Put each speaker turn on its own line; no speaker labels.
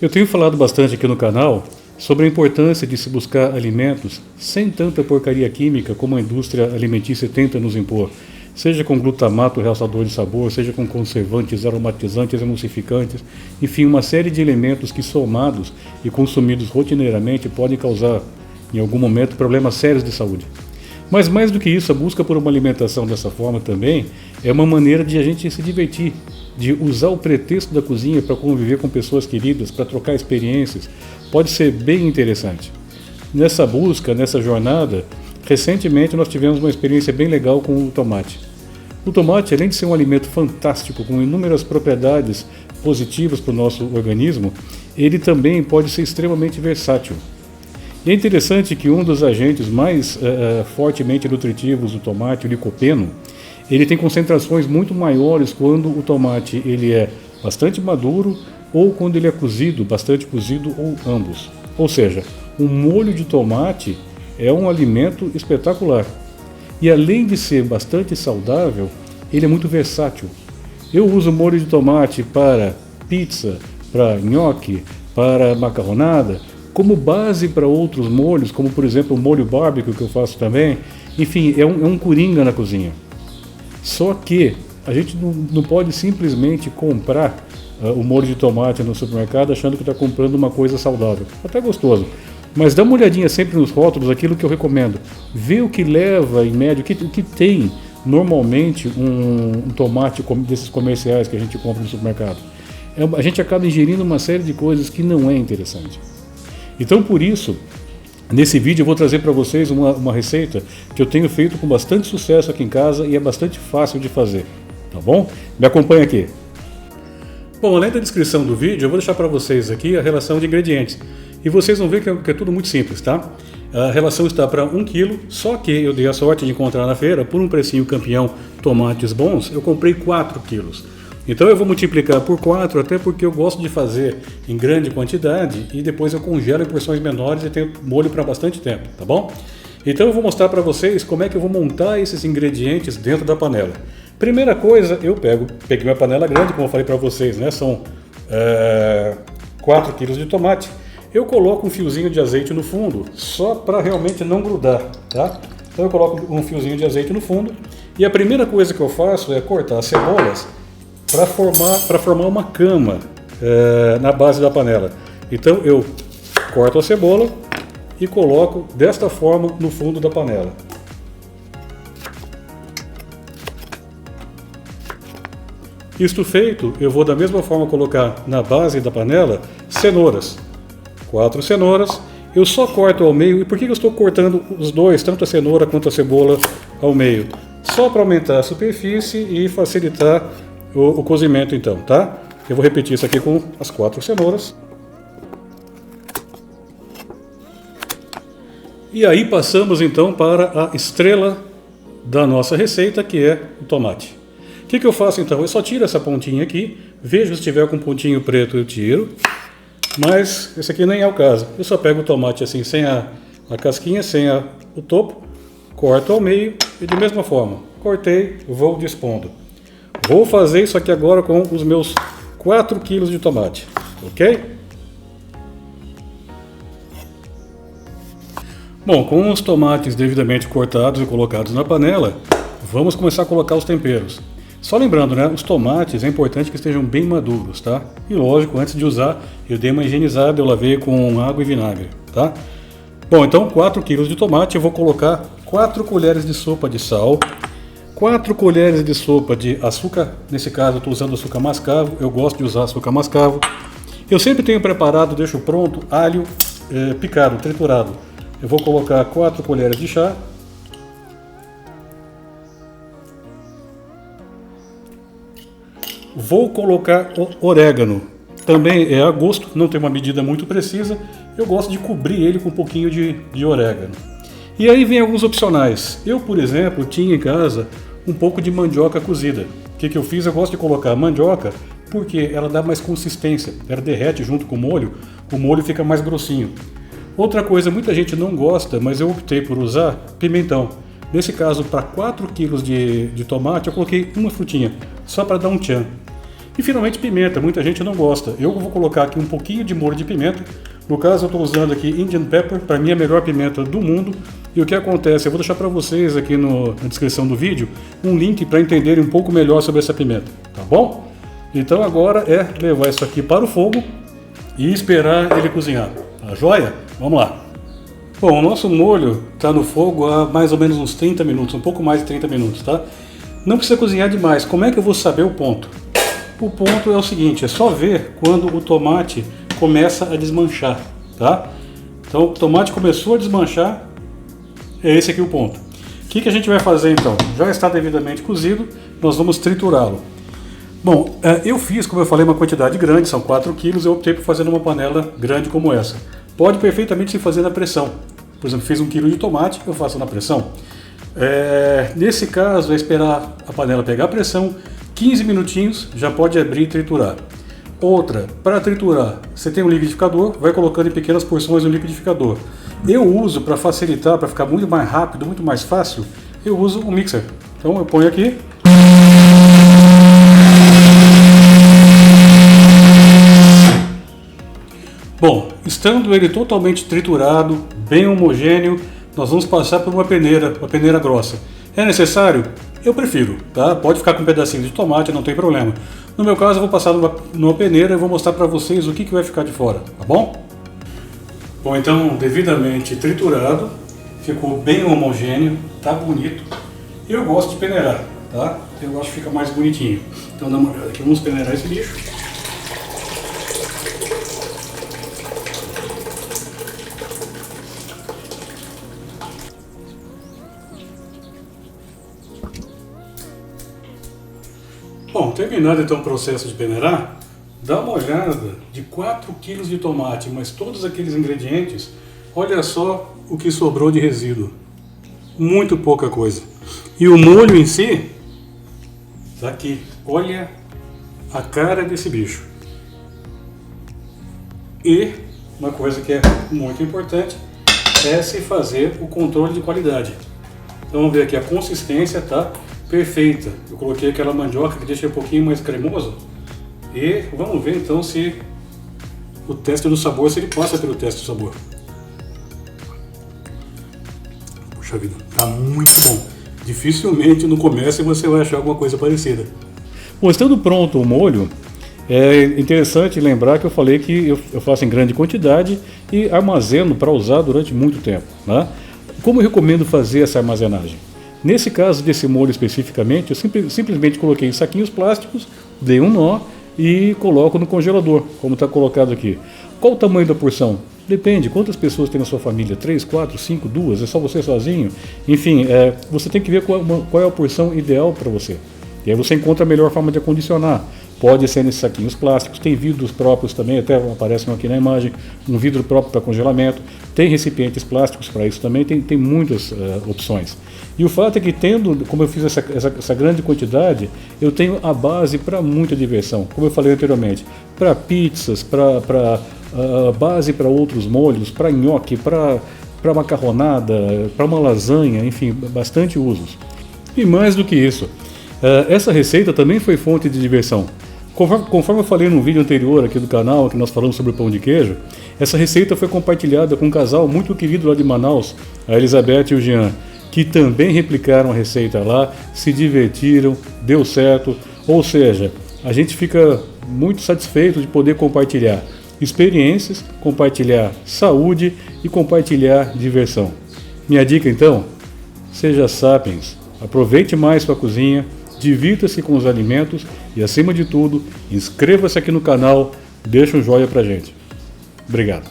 Eu tenho falado bastante aqui no canal sobre a importância de se buscar alimentos sem tanta porcaria química como a indústria alimentícia tenta nos impor, seja com glutamato realçador de sabor, seja com conservantes, aromatizantes, emulsificantes, enfim, uma série de elementos que somados e consumidos rotineiramente podem causar, em algum momento, problemas sérios de saúde. Mas mais do que isso, a busca por uma alimentação dessa forma também é uma maneira de a gente se divertir, de usar o pretexto da cozinha para conviver com pessoas queridas, para trocar experiências, pode ser bem interessante. Nessa busca, nessa jornada, recentemente nós tivemos uma experiência bem legal com o tomate. O tomate, além de ser um alimento fantástico, com inúmeras propriedades positivas para o nosso organismo, ele também pode ser extremamente versátil. E é interessante que um dos agentes mais fortemente nutritivos do tomate, o licopeno, ele tem concentrações muito maiores quando o tomate ele é bastante maduro ou quando ele é cozido, bastante cozido ou ambos. Ou seja, o molho de tomate é um alimento espetacular. E além de ser bastante saudável, ele é muito versátil. Eu uso molho de tomate para pizza, para nhoque, para macarronada, como base para outros molhos, como por exemplo o molho barbecue que eu faço também. Enfim, é um coringa na cozinha. Só que a gente não pode simplesmente comprar o molho de tomate no supermercado achando que está comprando uma coisa saudável. Até gostoso. Mas dá uma olhadinha sempre nos rótulos, aquilo que eu recomendo. Vê o que leva, em média, o que tem normalmente um tomate desses comerciais que a gente compra no supermercado. A gente acaba ingerindo uma série de coisas que não é interessante. Então, por isso, nesse vídeo eu vou trazer para vocês uma receita que eu tenho feito com bastante sucesso aqui em casa e é bastante fácil de fazer, tá bom? Me acompanha aqui. Bom, além da descrição do vídeo, eu vou deixar para vocês aqui a relação de ingredientes. E vocês vão ver que é tudo muito simples, tá? A relação está para 1 kg, só que eu dei a sorte de encontrar na feira, por um precinho campeão, tomates bons, eu comprei 4 quilos. Então eu vou multiplicar por 4, até porque eu gosto de fazer em grande quantidade e depois eu congelo em porções menores e tenho molho para bastante tempo, tá bom? Então eu vou mostrar para vocês como é que eu vou montar esses ingredientes dentro da panela. Primeira coisa, eu peguei uma panela grande, como eu falei para vocês, né? São 4 quilos de tomate. Eu coloco um fiozinho de azeite no fundo, só para realmente não grudar, tá? Então eu coloco um fiozinho de azeite no fundo e a primeira coisa que eu faço é cortar as cebolas para formar uma cama na base da panela. Então eu corto a cebola e coloco desta forma no fundo da panela. Isto feito, eu vou da mesma forma colocar na base da panela cenouras. 4 cenouras. Eu só corto ao meio. E por que eu estou cortando os dois, tanto a cenoura quanto a cebola, ao meio? Só para aumentar a superfície e facilitar o cozimento então, tá? Eu vou repetir isso aqui com as 4 cenouras. E aí passamos então para a estrela da nossa receita, que é o tomate. O que eu faço então? Eu só tiro essa pontinha aqui, vejo se tiver com pontinho preto eu tiro, mas esse aqui nem é o caso. Eu só pego o tomate assim, sem a casquinha, sem o topo, corto ao meio e de mesma forma, cortei, vou dispondo. Vou fazer isso aqui agora com os meus 4 quilos de tomate, ok? Bom, com os tomates devidamente cortados e colocados na panela, vamos começar a colocar os temperos. Só lembrando, né, os tomates é importante que estejam bem maduros, tá? E lógico, antes de usar, eu dei uma higienizada, eu lavei com água e vinagre, tá? Bom, então 4 quilos de tomate, eu vou colocar 4 colheres de sopa de sal, 4 colheres de sopa de açúcar, nesse caso eu estou usando açúcar mascavo, eu gosto de usar açúcar mascavo. Eu sempre tenho preparado, deixo pronto, alho picado, triturado. Eu vou colocar 4 colheres de chá. Vou colocar o orégano, também é a gosto, não tem uma medida muito precisa, eu gosto de cobrir ele com um pouquinho de orégano. E aí vem alguns opcionais. Eu, por exemplo, tinha em casa um pouco de mandioca cozida. O que eu fiz? Eu gosto de colocar mandioca porque ela dá mais consistência, ela derrete junto com o molho fica mais grossinho. Outra coisa, muita gente não gosta, mas eu optei por usar pimentão. Nesse caso, para 4 kg de tomate, eu coloquei uma frutinha, só para dar um tchan. E finalmente pimenta, muita gente não gosta. Eu vou colocar aqui um pouquinho de molho de pimenta. No caso eu estou usando aqui Indian Pepper, para mim é a melhor pimenta do mundo. E o que acontece? Eu vou deixar para vocês aqui na descrição do vídeo um link para entenderem um pouco melhor sobre essa pimenta, tá bom? Então agora é levar isso aqui para o fogo e esperar ele cozinhar. Tá joia? Vamos lá. Bom, o nosso molho está no fogo há mais ou menos uns 30 minutos, um pouco mais de 30 minutos, tá? Não precisa cozinhar demais. Como é que eu vou saber o ponto? O ponto é o seguinte, é só ver quando o tomate começa a desmanchar, tá? Então o tomate começou a desmanchar, é esse aqui o ponto. O que a gente vai fazer então? Já está devidamente cozido, nós vamos triturá-lo. Bom, eu fiz, como eu falei, uma quantidade grande, são 4 quilos, eu optei por fazer numa panela grande como essa. Pode perfeitamente se fazer na pressão. Por exemplo, fiz 1 quilo de tomate, eu faço na pressão. Nesse caso, é esperar a panela pegar a pressão, 15 minutinhos, já pode abrir e triturar. Outra, para triturar, você tem um liquidificador, vai colocando em pequenas porções no liquidificador. Eu uso, para facilitar, para ficar muito mais rápido, muito mais fácil, eu uso um mixer. Então eu ponho aqui. Bom, estando ele totalmente triturado, bem homogêneo, nós vamos passar por uma peneira grossa. É necessário? Eu prefiro, tá? Pode ficar com um pedacinho de tomate, não tem problema. No meu caso, eu vou passar numa peneira e vou mostrar para vocês o que vai ficar de fora, tá bom? Bom, então, devidamente triturado, ficou bem homogêneo, tá bonito. Eu gosto de peneirar, tá? Eu acho que fica mais bonitinho. Então, dá uma olhada aqui, vamos peneirar esse bicho. Bom, terminado então o processo de peneirar, dá uma olhada de 4 kg de tomate, mas todos aqueles ingredientes, olha só o que sobrou de resíduo. Muito pouca coisa. E o molho em si, tá aqui, olha a cara desse bicho. E uma coisa que é muito importante é se fazer o controle de qualidade. Então vamos ver aqui, a consistência tá perfeita. Eu coloquei aquela mandioca que deixa um pouquinho mais cremoso. E vamos ver então se o teste do sabor, se ele passa pelo teste do sabor. Puxa vida, tá muito bom. Dificilmente no comércio você vai achar alguma coisa parecida. Bom, estando pronto o molho, é interessante lembrar que eu falei que eu faço em grande quantidade e armazeno para usar durante muito tempo, né? Como eu recomendo fazer essa armazenagem? Nesse caso desse molho especificamente, eu simplesmente coloquei em saquinhos plásticos, dei um nó e coloco no congelador, como está colocado aqui. Qual o tamanho da porção? Depende, quantas pessoas tem na sua família? 3, 4, 5, 2? É só você sozinho? Enfim, você tem que ver qual é a porção ideal para você. E aí você encontra a melhor forma de acondicionar. Pode ser nesses saquinhos plásticos, tem vidros próprios também, até aparecem aqui na imagem, um vidro próprio para congelamento, tem recipientes plásticos para isso também, tem muitas opções. E o fato é que tendo, como eu fiz essa grande quantidade, eu tenho a base para muita diversão, como eu falei anteriormente, para pizzas, para base para outros molhos, para nhoque, para macarronada, para uma lasanha, enfim, bastante usos. E mais do que isso, essa receita também foi fonte de diversão. Conforme eu falei num vídeo anterior aqui do canal, que nós falamos sobre o pão de queijo, essa receita foi compartilhada com um casal muito querido lá de Manaus, a Elizabeth e o Jean, que também replicaram a receita lá, se divertiram, deu certo, ou seja, a gente fica muito satisfeito de poder compartilhar experiências, compartilhar saúde e compartilhar diversão. Minha dica então, seja sapiens, aproveite mais sua cozinha, divirta-se com os alimentos e, acima de tudo, inscreva-se aqui no canal, deixa um joinha pra gente. Obrigado.